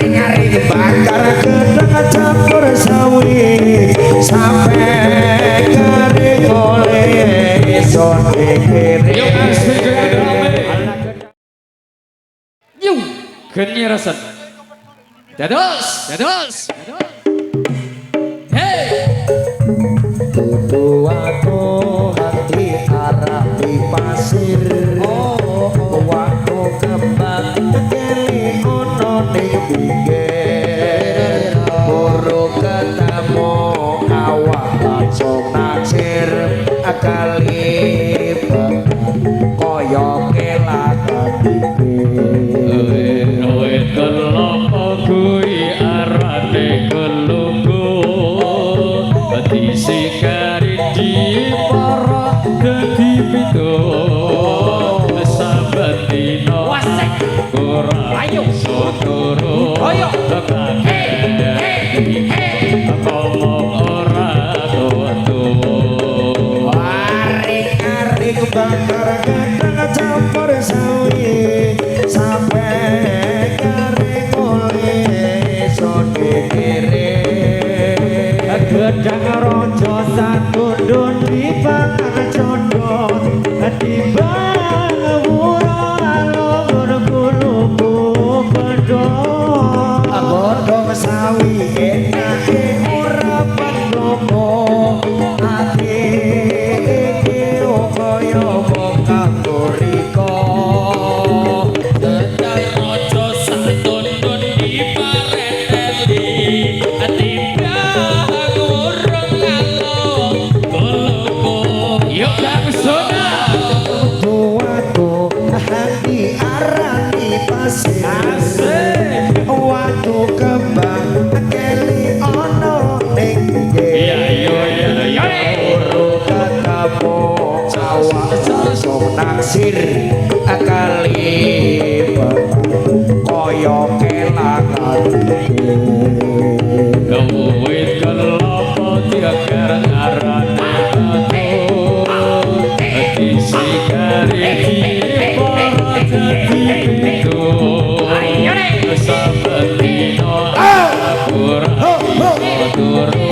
Nyari bakar gedang campur sawi sampai kering oleh ison dikiri yuk geni rasan dados hey tutu aku hati arah di pasir waktu kembang kekeli ono ning pinggir buru ketemu awak langsung naksir akali koyo kelatan dikir oe kelopo kuwi arane kelunggu ati sikari di para dadi pitu saben dina ayo sotoro ayo ngomong ora tuwa aring bakar gedang campur sawi sampai kering oleh ison dikiri gedang rojo satundun dipangan condong timbang wuro alur kuluku bedong godhong sawi enake ora pendomo ati iki kaya bokah goriko gedang rojo satundun dipareteli timbang urung alur kuluku yuk langsung tuwaku hati arani pasir waktu kembang keli ono ning buru ketemu awak langsung naksir akali koyo kelangan Gawit kelopo tiakar arane ati sikari para dadi pitu saben dina aku turu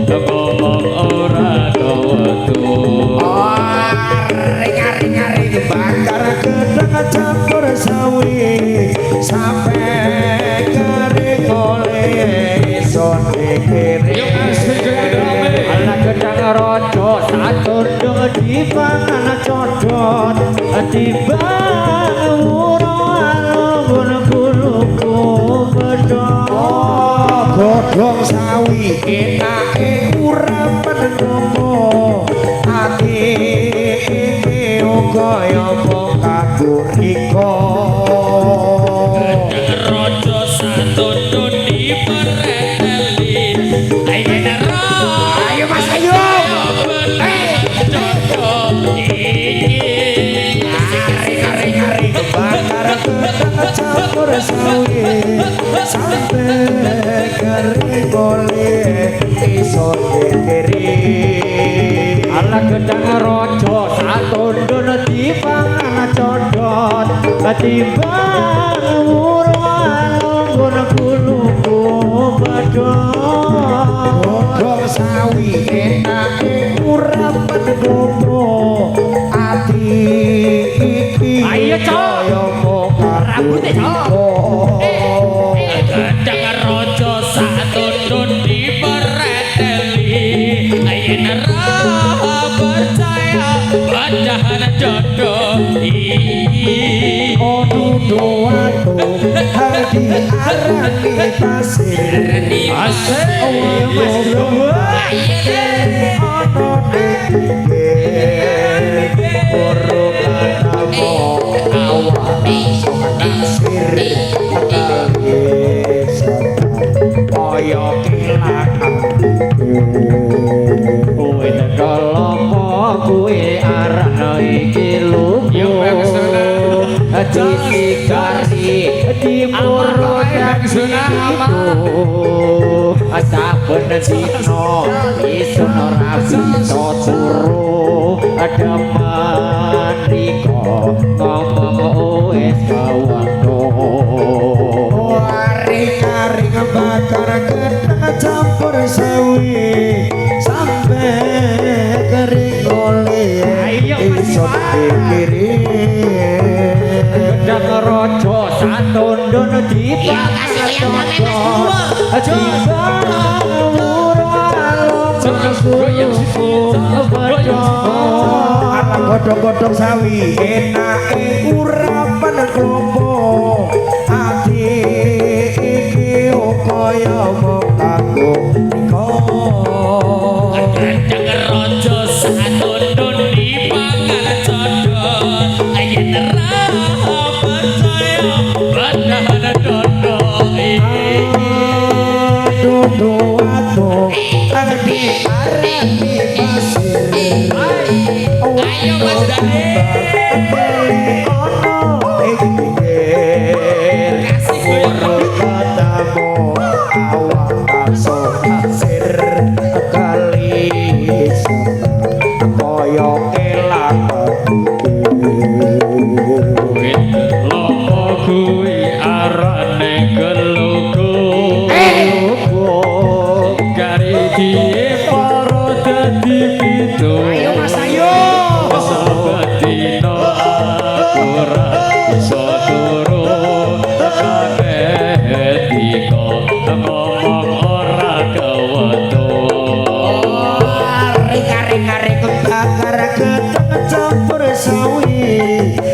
ngomong ora tuwa nyari bakar gedang campur sawi sampai kering oleh ison dikiri anak gedang rojo satundun dipangan condong timbang wuro alur kuluku bedong godhong sawi enake ora pendomo ati iki kaya bokah goriko rojo satundun dipereteli ayo mas ayo nyari bakar gedang campur sawi sampai kering oleh ison dikiri anak gedang rojo satundun dipangan condong timbang wuro alur kuluku bedong godhong sawi enake ora pendomo ati iki ayo kaya bokah rambutnya gedang rojo satundun dipereteli ayen ra percaya padahal dodo tuwaku hati arani pasir asik ono buru ketemu awak langsung naksir kaya kelangan kowe kelopo kuwi arane iki lugu ati sikari di puro itu saben dina isun ora bisa turu demen riko ngomong gedang raja satondon dipangan coco godhong-godhong sawi enake urapan klopo ati iki kaya mung kanggo gedang raja satondon dipangan codot yen ra percaya bandana dodo dodo ato ati arep pasir ayo Mas Dani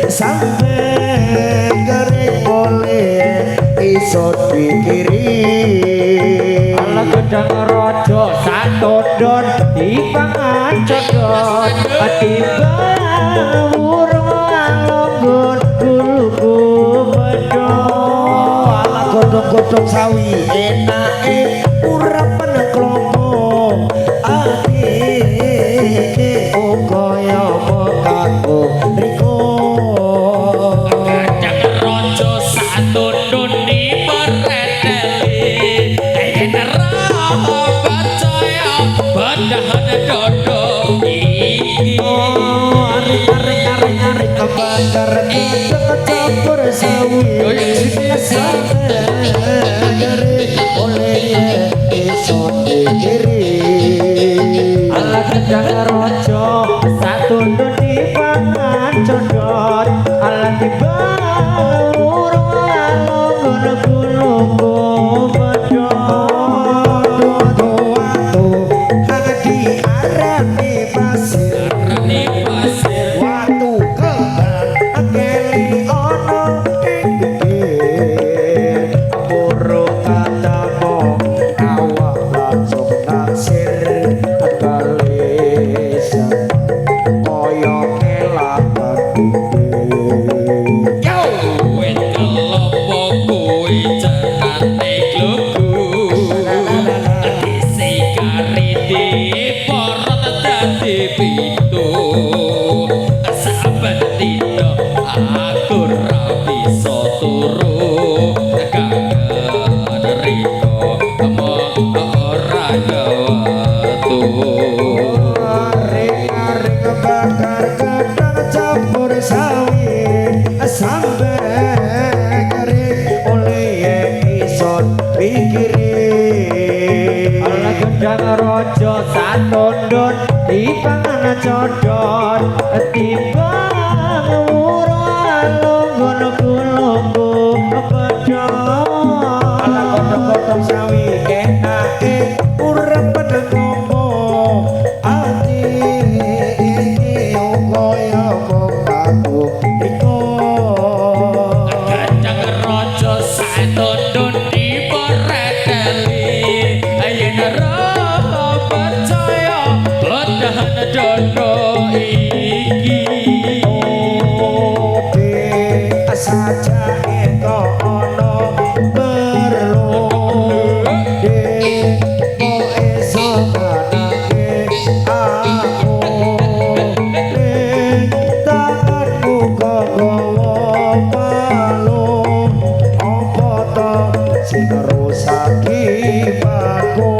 sampai kering oleh iso dikiri ala gedang raja satondon dipangan codot timbang urung alonggon kuluku bedo ala godhong-godhong sawi enake urapan klopo ati kaya mokako riko satondon dipereteli yen ra percaya bandana dodo iki arek kebakar campur sawi oleh iso dikiri ala gedang raja satondon dipangan codot ala timbang urung alonggon kuluku bedo hati arep di pasir watu kebal keli ono ing pikir puro katamu awak langsung naksir kalisa kaya kelapan yo wet kelopo kuwi cenate glogu disi kariti porot dadi pitu saben dina aku ra bisa turu kangen riko mong ora gawatu arek bakar gedang campur sawi sampai kering oleh iso pikiri ala gedang raja satondon dipangan codot timbang urung alonggon kuluku bedo ala godhong-godhong sawi enake urapan klopo ati iki kaya mokako riko gedang raja satondon dipereteli yen ra percaya bandana dodo iki saja itu ono perlu kok iso manake aku ning tanganku kok gawa palu apa to sing rusaki aku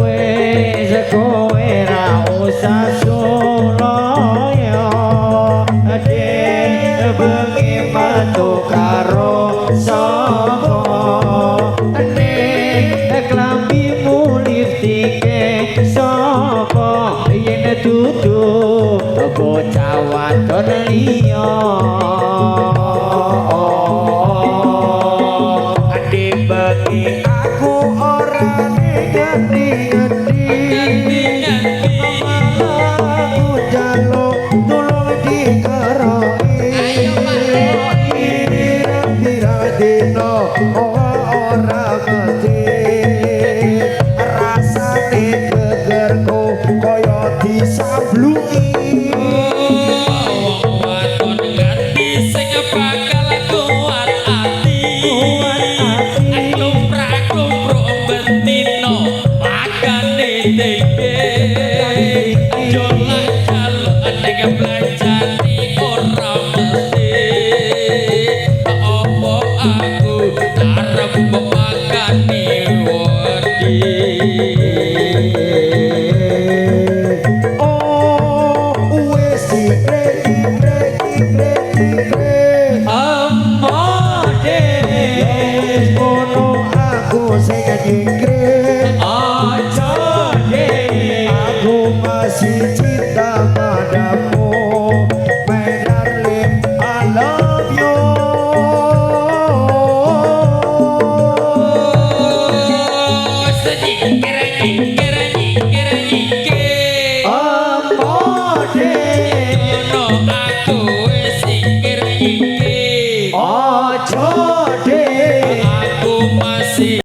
wis kowe ra usah suloyo bengi metu karo sapa ning klambimu lipstike sapa yen dudu bocah don liya ade bengi aku ora ngerti-ngerti aku jaluk tulung dikeroki pira dino ora ngerti rasane gegerku kaya disamblungi Wadon ngerti sing bakal kuat ati lumrah-lumruh bentino makane tinggi ayo lanjal nek blanjani ora mesti apa aku arep makane wedi oh wis dikreki amade ngono aku sing dikreki aja de aku masih cinta padamu my darling I love you sedih